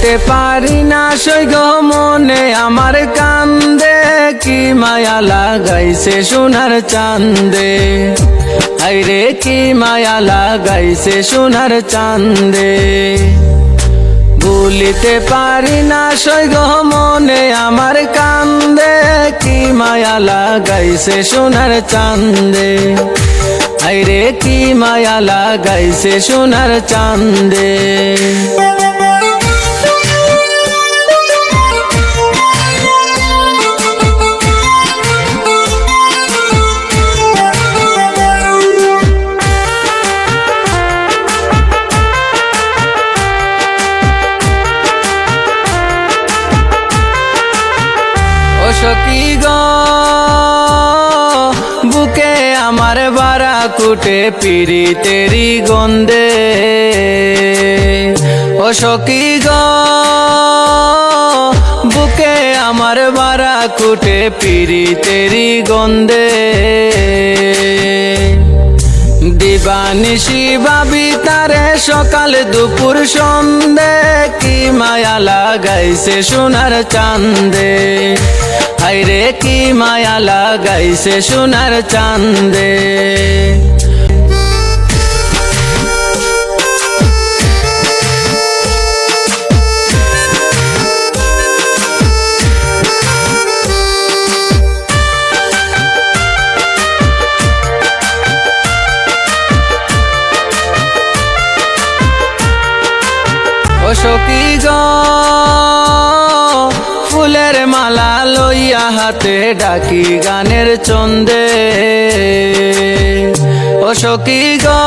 ভুলিতে পারি না সৈগ মনে আমার কান্দে, কি মায়া লাগাইছে সোনার চান্দে। আইরে কি মায়া লাগাইছে সোনার চান্দে। ভুলিতে পারি না সৈগ মনে আমার কান্দে, কি মায়া লাগাইছে সোনার চান্দে। আইরে কি মায়া লাগাইছে সোনার চান্দে। সখী গো বুকে আমার বারা কুটে পিরিতেরি গন্ধে। ও সখী গো বুকে আমার বারা কুটে পিরিতেরি গন্ধে। দিবানিশি ভাবি তারে সকাল দুপুর সন্ধে, কি মায়া লাগাইছে সোনার চান্দে। হায়রে কি মায়া লাগাইছে সোনার চান্দে। ও সখী গো ফুলের মালা লইয়া হাতে ডাকি গানের ছন্দে। ও সখী গো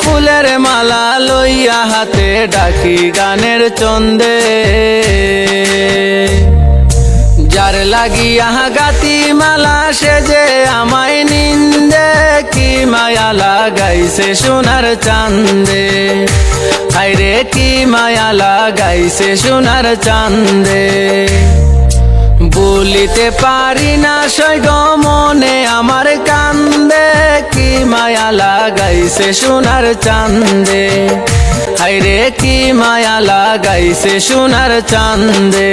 ফুলের মালা লইয়া হাতে ডাকি গানের ছন্দে। যার লাগিয়া গাতি মালা সেজে আমায় নিন্দে, কি মায়া লাগাইছে সোনার চান্দে। হায়রে কি মায়া লাগাইছে সোনার চান্দে। বলিতে পারি না সৈগ মনে আমার কান্দে, কি মায়া লাগাইছে সোনার চান্দে। হায়রে কি মায়া লাগাইছে সোনার চান্দে।